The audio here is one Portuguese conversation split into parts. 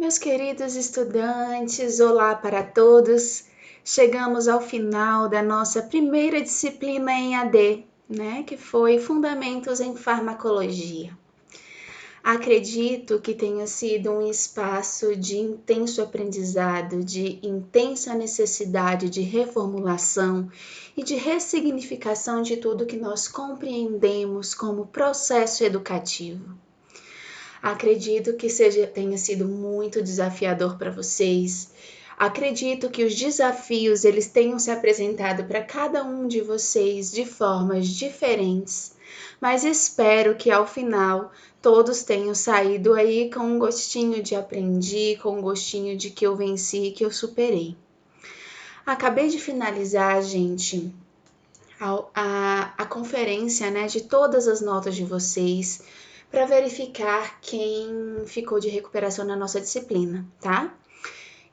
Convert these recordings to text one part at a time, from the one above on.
Meus queridos estudantes, olá para todos. Chegamos ao final da nossa primeira disciplina em AD, que foi Fundamentos em Farmacologia. Acredito que tenha sido um espaço de intenso aprendizado, de intensa necessidade de reformulação e de ressignificação de tudo que nós compreendemos como processo educativo. Acredito que tenha sido muito desafiador para vocês. Acredito que os desafios eles tenham se apresentado para cada um de vocês de formas diferentes, mas espero que ao final todos tenham saído aí com um gostinho de aprendi, com um gostinho de que eu venci, que eu superei. Acabei de finalizar, gente, a conferência, de todas as notas de vocês, para verificar quem ficou de recuperação na nossa disciplina, tá?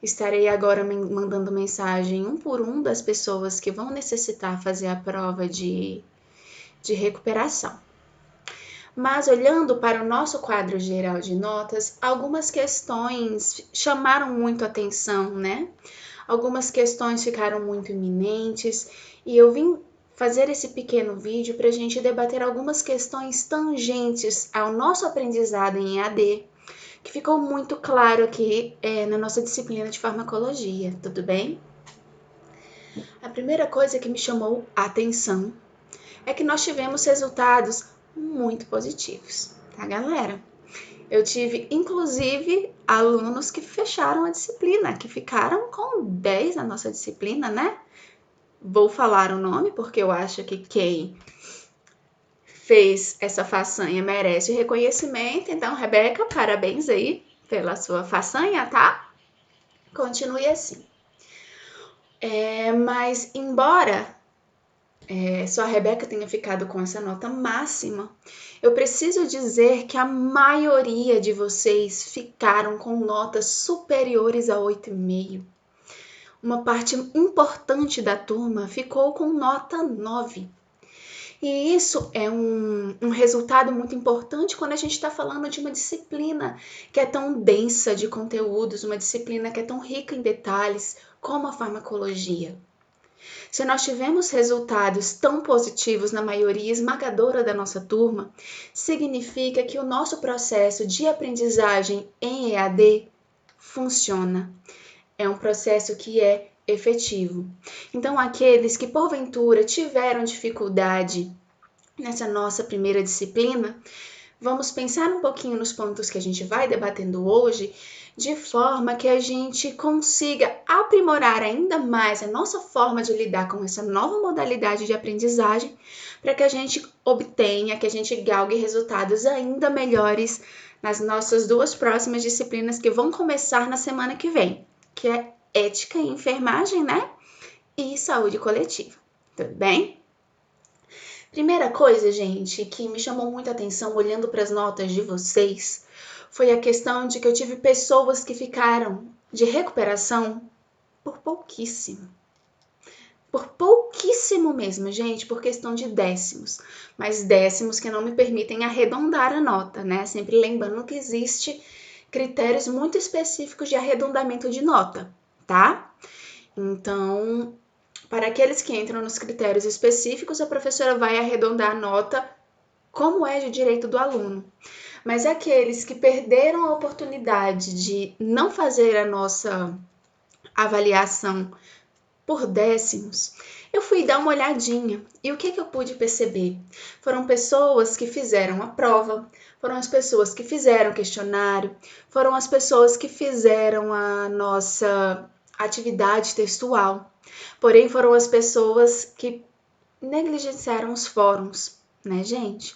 Estarei agora mandando mensagem um por um das pessoas que vão necessitar fazer a prova de recuperação. Mas olhando para o nosso quadro geral de notas, algumas questões chamaram muito atenção, Algumas questões ficaram muito iminentes e eu vim fazer esse pequeno vídeo para a gente debater algumas questões tangentes ao nosso aprendizado em EAD, que ficou muito claro aqui na nossa disciplina de farmacologia, tudo bem? A primeira coisa que me chamou a atenção é que nós tivemos resultados muito positivos, tá, galera? Eu tive, inclusive, alunos que fecharam a disciplina, que ficaram com 10 na nossa disciplina, Vou falar o nome, porque eu acho que quem fez essa façanha merece reconhecimento. Então, Rebeca, parabéns aí pela sua façanha, tá? Continue assim. Mas, embora só a Rebeca tenha ficado com essa nota máxima, eu preciso dizer que a maioria de vocês ficaram com notas superiores a 8,5. Uma parte importante da turma ficou com nota 9. E isso é um resultado muito importante quando a gente está falando de uma disciplina que é tão densa de conteúdos, uma disciplina que é tão rica em detalhes como a farmacologia. Se nós tivemos resultados tão positivos na maioria esmagadora da nossa turma, significa que o nosso processo de aprendizagem em EAD funciona. É um processo que é efetivo. Então, aqueles que porventura tiveram dificuldade nessa nossa primeira disciplina, vamos pensar um pouquinho nos pontos que a gente vai debatendo hoje, de forma que a gente consiga aprimorar ainda mais a nossa forma de lidar com essa nova modalidade de aprendizagem, para que a gente obtenha, que a gente galgue resultados ainda melhores nas nossas duas próximas disciplinas que vão começar na semana que vem, que é Ética e Enfermagem, e Saúde Coletiva. Tudo bem? Primeira coisa, gente, que me chamou muita atenção olhando para as notas de vocês foi a questão de que eu tive pessoas que ficaram de recuperação por pouquíssimo. Por pouquíssimo mesmo, gente, por questão de décimos. Mas décimos que não me permitem arredondar a nota, Sempre lembrando que existe critérios muito específicos de arredondamento de nota, tá? Então, para aqueles que entram nos critérios específicos, a professora vai arredondar a nota como é de direito do aluno. Mas aqueles que perderam a oportunidade de não fazer a nossa avaliação por décimos, eu fui dar uma olhadinha e o que eu pude perceber? Foram pessoas que fizeram a prova, foram as pessoas que fizeram o questionário, foram as pessoas que fizeram a nossa atividade textual. Porém, foram as pessoas que negligenciaram os fóruns, gente?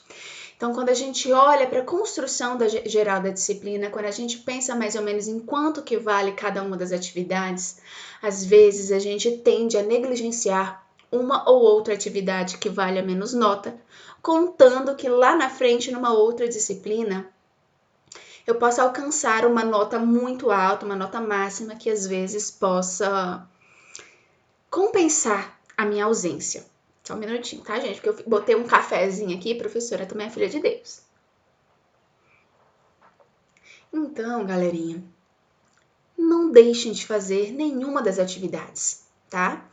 Então, quando a gente olha para a construção geral da disciplina, quando a gente pensa mais ou menos em quanto que vale cada uma das atividades, às vezes a gente tende a negligenciar uma ou outra atividade que vale a menos nota, contando que lá na frente, numa outra disciplina, eu possa alcançar uma nota muito alta, uma nota máxima que às vezes possa compensar a minha ausência. Só um minutinho, tá, gente? Porque eu botei um cafezinho aqui, professora, também é filha de Deus. Então, galerinha, não deixem de fazer nenhuma das atividades, tá?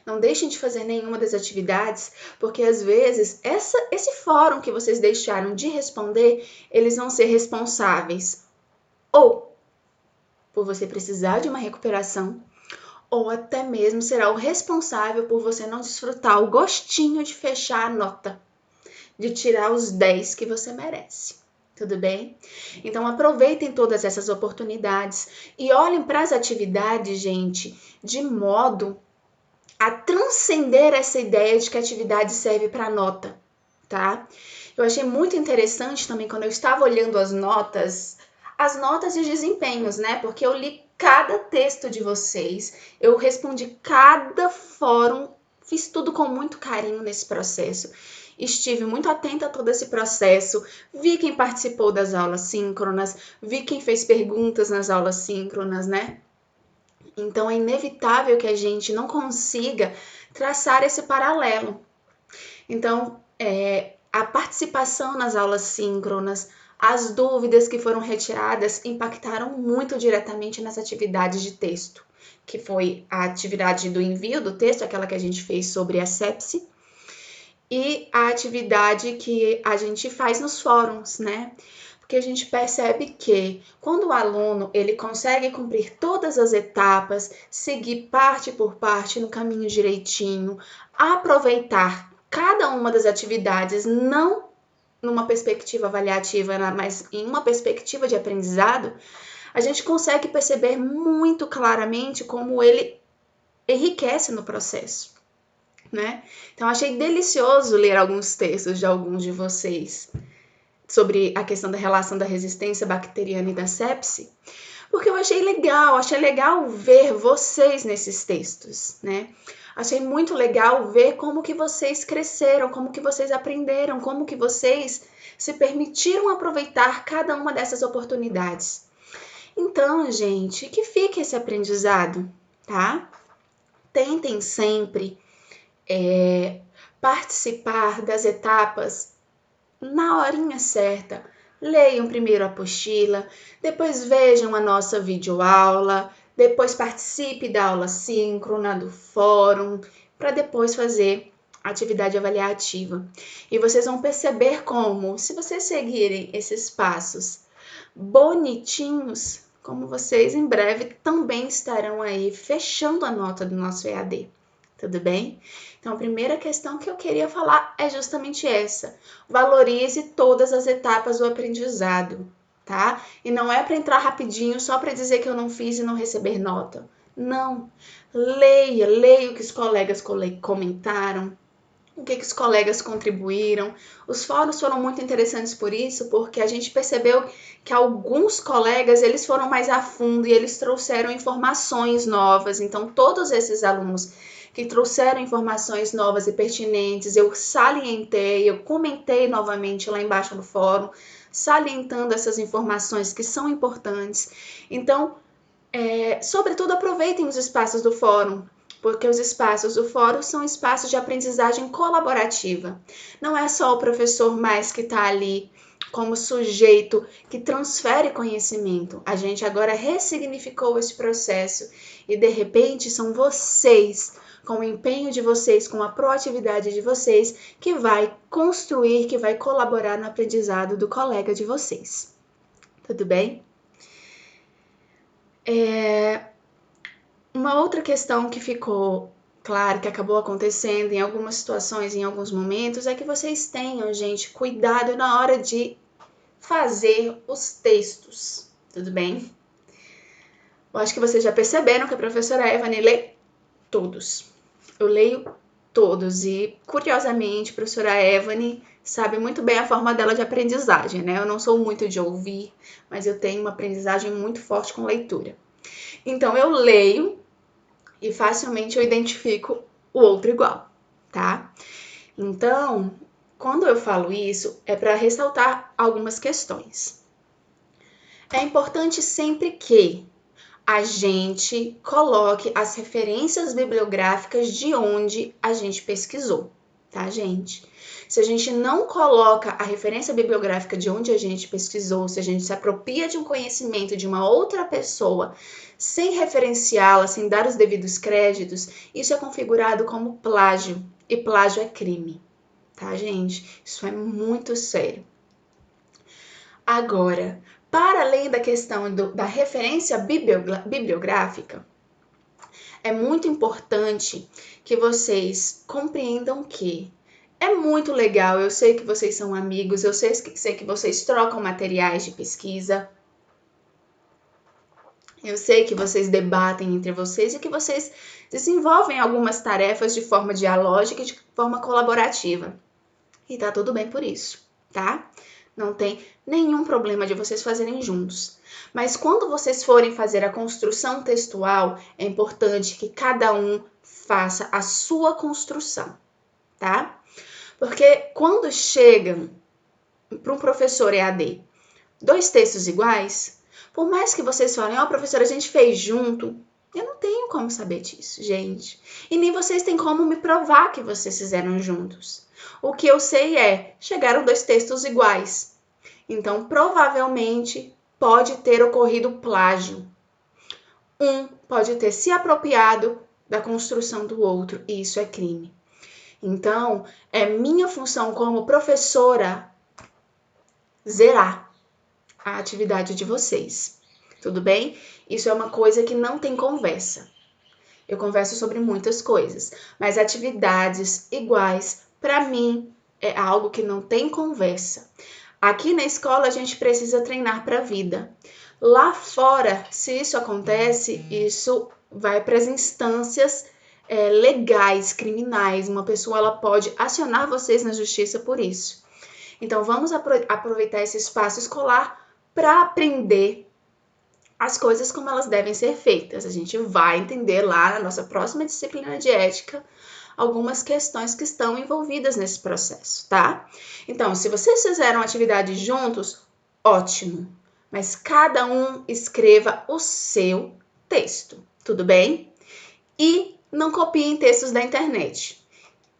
Não deixem de fazer nenhuma das atividades, porque às vezes esse fórum que vocês deixaram de responder, eles vão ser responsáveis ou por você precisar de uma recuperação, ou até mesmo será o responsável por você não desfrutar o gostinho de fechar a nota, de tirar os 10 que você merece. Tudo bem? Então aproveitem todas essas oportunidades e olhem para as atividades, gente, de modo a transcender essa ideia de que a atividade serve para nota, tá? Eu achei muito interessante também quando eu estava olhando as notas e os desempenhos, né? Porque eu li cada texto de vocês, eu respondi cada fórum, fiz tudo com muito carinho nesse processo. Estive muito atenta a todo esse processo, vi quem participou das aulas síncronas, vi quem fez perguntas nas aulas síncronas, né? Então é inevitável que a gente não consiga traçar esse paralelo. Então, a participação nas aulas síncronas, as dúvidas que foram retiradas impactaram muito diretamente nas atividades de texto, que foi a atividade do envio do texto, aquela que a gente fez sobre a sepse, e a atividade que a gente faz nos fóruns, né? Porque a gente percebe que quando o aluno ele consegue cumprir todas as etapas, seguir parte por parte no caminho direitinho, aproveitar cada uma das atividades, não numa perspectiva avaliativa, mas em uma perspectiva de aprendizado, a gente consegue perceber muito claramente como ele enriquece no processo, né? Então, achei delicioso ler alguns textos de alguns de vocês sobre a questão da relação da resistência bacteriana e da sepse, porque eu achei legal ver vocês nesses textos, né? Achei muito legal ver como que vocês cresceram, como que vocês aprenderam, como que vocês se permitiram aproveitar cada uma dessas oportunidades. Então, gente, que fique esse aprendizado, tá? Tentem sempre participar das etapas na horinha certa. Leiam primeiro a apostila, depois vejam a nossa videoaula, depois participe da aula síncrona, do fórum, para depois fazer a atividade avaliativa. E vocês vão perceber como, se vocês seguirem esses passos bonitinhos, como vocês em breve também estarão aí fechando a nota do nosso EAD. Tudo bem? Então, a primeira questão que eu queria falar é justamente essa. Valorize todas as etapas do aprendizado, tá? E não é para entrar rapidinho só para dizer que eu não fiz e não receber nota. Não. Leia o que os colegas comentaram, o que os colegas contribuíram. Os fóruns foram muito interessantes por isso, porque a gente percebeu que alguns colegas, eles foram mais a fundo e eles trouxeram informações novas. Então, todos esses alunos que trouxeram informações novas e pertinentes, eu salientei, eu comentei novamente lá embaixo no fórum, salientando essas informações que são importantes. Então, sobretudo, aproveitem os espaços do fórum, porque os espaços do fórum são espaços de aprendizagem colaborativa. Não é só o professor mais que está ali como sujeito que transfere conhecimento. A gente agora ressignificou esse processo e, de repente, são vocês, com o empenho de vocês, com a proatividade de vocês, que vai construir, que vai colaborar no aprendizado do colega de vocês. Tudo bem? Uma outra questão que ficou claro, que acabou acontecendo em algumas situações, em alguns momentos, é que vocês tenham, gente, cuidado na hora de fazer os textos, tudo bem? Eu acho que vocês já perceberam que a professora Evane lê todos. Eu leio todos e, curiosamente, a professora Evane sabe muito bem a forma dela de aprendizagem, né? Eu não sou muito de ouvir, mas eu tenho uma aprendizagem muito forte com leitura. Então, eu leio e facilmente eu identifico o outro igual, tá? Então, quando eu falo isso, é para ressaltar algumas questões. É importante sempre que a gente coloque as referências bibliográficas de onde a gente pesquisou, tá, gente? Se a gente não coloca a referência bibliográfica de onde a gente pesquisou, se a gente se apropria de um conhecimento de uma outra pessoa sem referenciá-la, sem dar os devidos créditos, isso é configurado como plágio. E plágio é crime, tá, gente? Isso é muito sério. Agora, para além da questão da referência bibliográfica, é muito importante que vocês compreendam que é muito legal, eu sei que vocês são amigos, eu sei que vocês trocam materiais de pesquisa, eu sei que vocês debatem entre vocês e que vocês desenvolvem algumas tarefas de forma dialógica e de forma colaborativa. E tá tudo bem por isso, tá? Não tem nenhum problema de vocês fazerem juntos. Mas quando vocês forem fazer a construção textual, é importante que cada um faça a sua construção, tá? Porque quando chegam para um professor EAD 2 textos iguais, por mais que vocês falem, ó, professora, a gente fez junto, eu não tenho como saber disso, gente. E nem vocês têm como me provar que vocês fizeram juntos. O que eu sei é, chegaram 2 textos iguais. Então, provavelmente, pode ter ocorrido plágio. Um pode ter se apropriado da construção do outro, e isso é crime. Então, é minha função como professora zerar a atividade de vocês. Tudo bem? Isso é uma coisa que não tem conversa. Eu converso sobre muitas coisas, mas atividades iguais, para mim, é algo que não tem conversa. Aqui na escola a gente precisa treinar para a vida. Lá fora, se isso acontece, isso vai para as instâncias legais, criminais. Uma pessoa ela pode acionar vocês na justiça por isso. Então vamos aproveitar esse espaço escolar para aprender as coisas como elas devem ser feitas. A gente vai entender lá na nossa próxima disciplina de ética algumas questões que estão envolvidas nesse processo, tá? Então, se vocês fizeram atividade juntos, ótimo. Mas cada um escreva o seu texto, tudo bem? E não copiem textos da internet.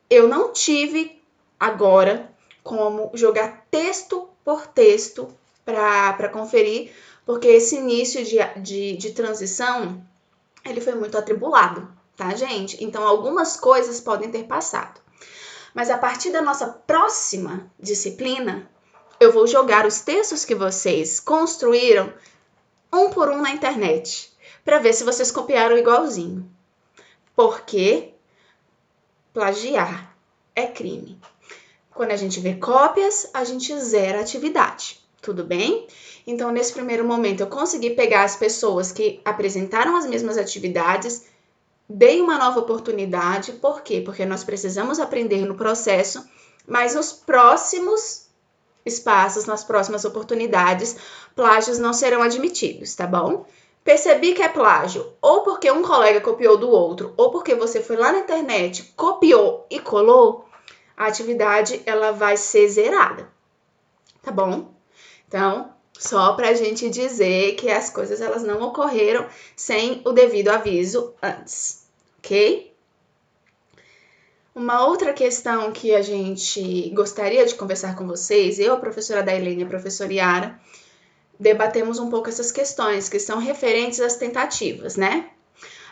Eu não tive agora como jogar texto por texto para conferir, porque esse início de transição, ele foi muito atribulado, tá, gente? Então, algumas coisas podem ter passado. Mas a partir da nossa próxima disciplina, eu vou jogar os textos que vocês construíram um por um na internet, para ver se vocês copiaram igualzinho. Porque plagiar é crime. Quando a gente vê cópias, a gente zera a atividade, tudo bem? Então, nesse primeiro momento, eu consegui pegar as pessoas que apresentaram as mesmas atividades, dei uma nova oportunidade. Por quê? Porque nós precisamos aprender no processo, mas nos próximos espaços, nas próximas oportunidades, plágios não serão admitidos, tá bom? Percebi que é plágio, ou porque um colega copiou do outro, ou porque você foi lá na internet, copiou e colou, a atividade ela vai ser zerada, tá bom? Então, só para a gente dizer que as coisas elas não ocorreram sem o devido aviso antes, ok? Uma outra questão que a gente gostaria de conversar com vocês, eu, a professora Dailene e a professora Yara, debatemos um pouco essas questões que são referentes às tentativas, né?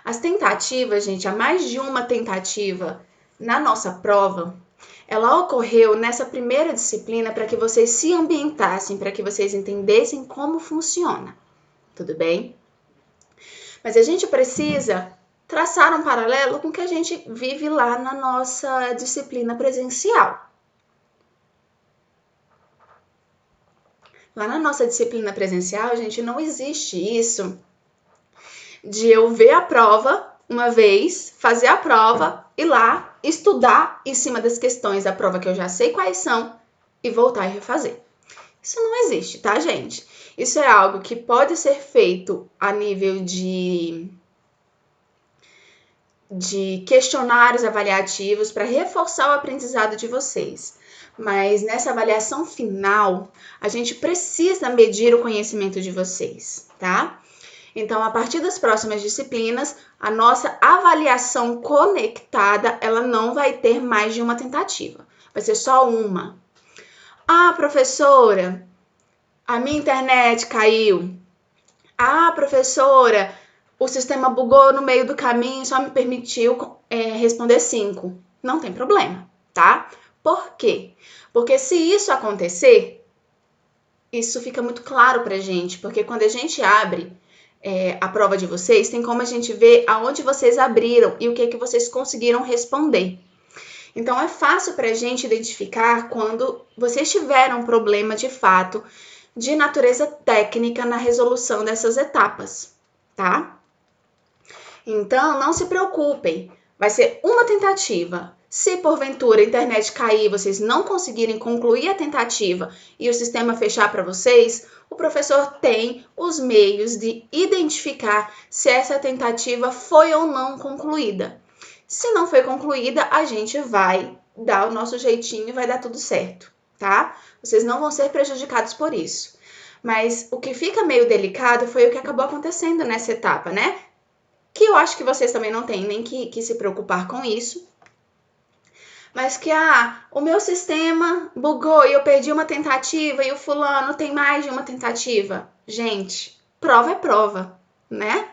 As tentativas, gente, há mais de uma tentativa na nossa prova, ela ocorreu nessa primeira disciplina para que vocês se ambientassem, para que vocês entendessem como funciona, tudo bem? Mas a gente precisa traçar um paralelo com o que a gente vive lá na nossa disciplina presencial. Lá na nossa disciplina presencial, gente, não existe isso de eu ver a prova uma vez, fazer a prova, ir lá, estudar em cima das questões da prova que eu já sei quais são e voltar e refazer. Isso não existe, tá, gente? Isso é algo que pode ser feito a nível de questionários avaliativos para reforçar o aprendizado de vocês. Mas nessa avaliação final, a gente precisa medir o conhecimento de vocês, tá? Então, a partir das próximas disciplinas, a nossa avaliação conectada, ela não vai ter mais de uma tentativa. Vai ser só uma. Ah, professora, a minha internet caiu. Ah, professora, o sistema bugou no meio do caminho e só me permitiu responder 5. Não tem problema, tá? Por quê? Porque se isso acontecer, isso fica muito claro pra gente, porque quando a gente abre a prova de vocês, tem como a gente ver aonde vocês abriram e o que vocês conseguiram responder. Então, é fácil pra gente identificar quando vocês tiveram um problema de fato de natureza técnica na resolução dessas etapas, tá? Então, não se preocupem, vai ser uma tentativa. Se porventura a internet cair, vocês não conseguirem concluir a tentativa e o sistema fechar para vocês, o professor tem os meios de identificar se essa tentativa foi ou não concluída. Se não foi concluída, a gente vai dar o nosso jeitinho e vai dar tudo certo, tá? Vocês não vão ser prejudicados por isso. Mas o que fica meio delicado foi o que acabou acontecendo nessa etapa, né? Que eu acho que vocês também não têm nem que se preocupar com isso. Mas que, o meu sistema bugou e eu perdi uma tentativa e o fulano tem mais de uma tentativa. Gente, prova é prova, né?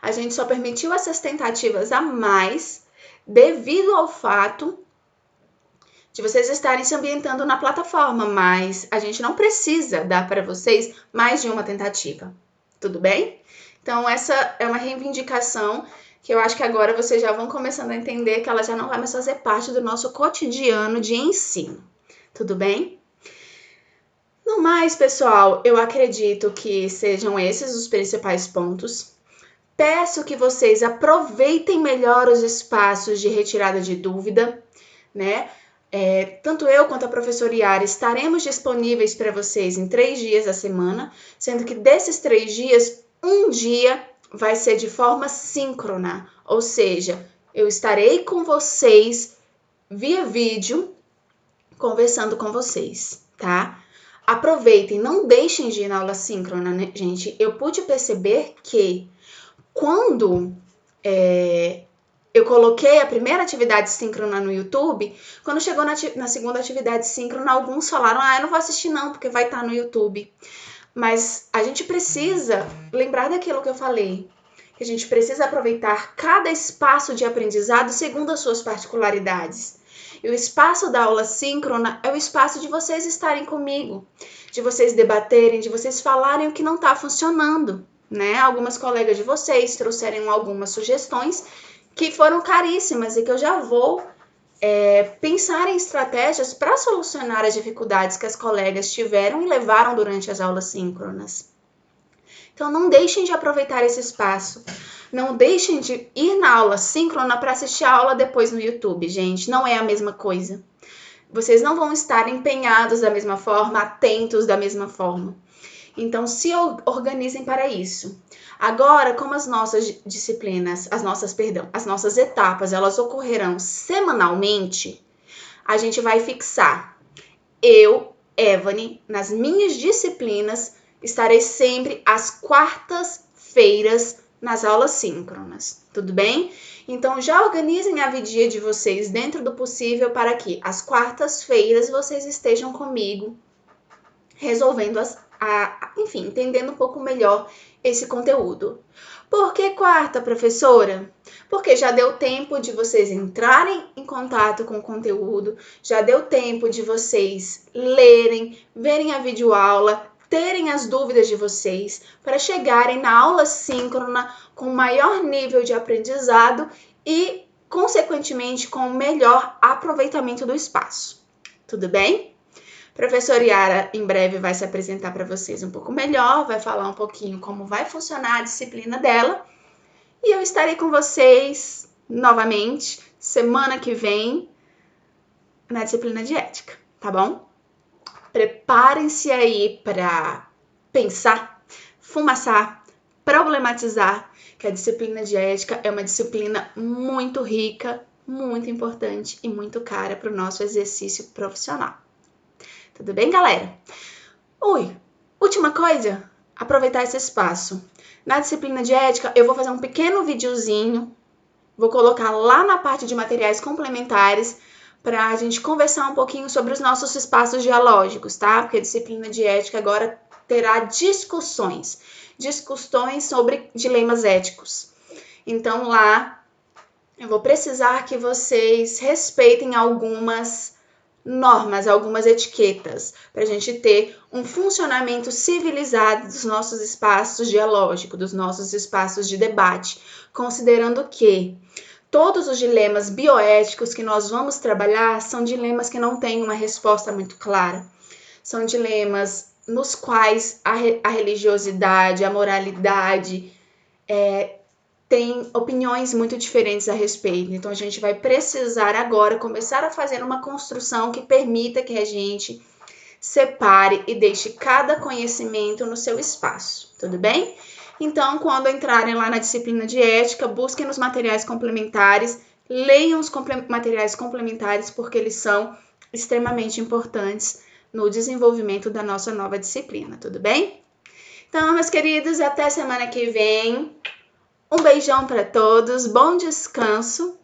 A gente só permitiu essas tentativas a mais devido ao fato de vocês estarem se ambientando na plataforma, mas a gente não precisa dar para vocês mais de uma tentativa, tudo bem? Então, essa é uma reivindicação que eu acho que agora vocês já vão começando a entender que ela já não vai mais fazer parte do nosso cotidiano de ensino, tudo bem? No mais, pessoal, eu acredito que sejam esses os principais pontos. Peço que vocês aproveitem melhor os espaços de retirada de dúvida, né? Tanto eu quanto a professora Yara estaremos disponíveis para vocês em 3 dias da semana, sendo que desses 3 dias, um dia vai ser de forma síncrona, ou seja, eu estarei com vocês via vídeo, conversando com vocês, tá? Aproveitem, não deixem de ir na aula síncrona, né, gente? Eu pude perceber que quando eu coloquei a primeira atividade síncrona no YouTube, quando chegou na segunda atividade síncrona, alguns falaram, eu não vou assistir não, porque vai estar no YouTube. Mas a gente precisa lembrar daquilo que eu falei, que a gente precisa aproveitar cada espaço de aprendizado segundo as suas particularidades. E o espaço da aula síncrona é o espaço de vocês estarem comigo, de vocês debaterem, de vocês falarem o que não está funcionando, né? Algumas colegas de vocês trouxeram algumas sugestões que foram caríssimas e que eu já vou pensar em estratégias para solucionar as dificuldades que as colegas tiveram e levaram durante as aulas síncronas. Então, não deixem de aproveitar esse espaço. Não deixem de ir na aula síncrona para assistir a aula depois no YouTube, gente. Não é a mesma coisa. Vocês não vão estar empenhados da mesma forma, atentos da mesma forma. Então, se organizem para isso. Agora, como as nossas disciplinas, as nossas etapas, elas ocorrerão semanalmente, a gente vai fixar. Eu, Evany, nas minhas disciplinas, estarei sempre às quartas-feiras nas aulas síncronas, tudo bem? Então, já organizem a vida de vocês dentro do possível para que às quartas-feiras vocês estejam comigo, resolvendo enfim, entendendo um pouco melhor esse conteúdo. Por que quarta, professora? Porque já deu tempo de vocês entrarem em contato com o conteúdo, já deu tempo de vocês lerem, verem a videoaula, terem as dúvidas de vocês, para chegarem na aula síncrona com maior nível de aprendizado e, consequentemente, com melhor aproveitamento do espaço. Tudo bem? Professora Yara em breve vai se apresentar para vocês um pouco melhor, vai falar um pouquinho como vai funcionar a disciplina dela. E eu estarei com vocês novamente semana que vem na disciplina de ética, tá bom? Preparem-se aí para pensar, fumaçar, problematizar, que a disciplina de ética é uma disciplina muito rica, muito importante e muito cara para o nosso exercício profissional. Tudo bem, galera? Última coisa, aproveitar esse espaço. Na disciplina de ética, eu vou fazer um pequeno videozinho, vou colocar lá na parte de materiais complementares para a gente conversar um pouquinho sobre os nossos espaços dialógicos, tá? Porque a disciplina de ética agora terá discussões sobre dilemas éticos. Então lá eu vou precisar que vocês respeitem algumas normas, algumas etiquetas, para a gente ter um funcionamento civilizado dos nossos espaços dialógicos, dos nossos espaços de debate, considerando que todos os dilemas bioéticos que nós vamos trabalhar são dilemas que não têm uma resposta muito clara. São dilemas nos quais a religiosidade, a moralidade tem opiniões muito diferentes a respeito. Então a gente vai precisar agora começar a fazer uma construção que permita que a gente separe e deixe cada conhecimento no seu espaço, tudo bem? Então, quando entrarem lá na disciplina de ética, busquem nos materiais complementares, leiam os materiais complementares, porque eles são extremamente importantes no desenvolvimento da nossa nova disciplina, tudo bem? Então, meus queridos, até semana que vem. Um beijão para todos, bom descanso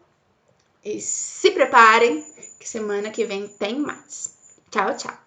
e se preparem que semana que vem tem mais. Tchau, tchau.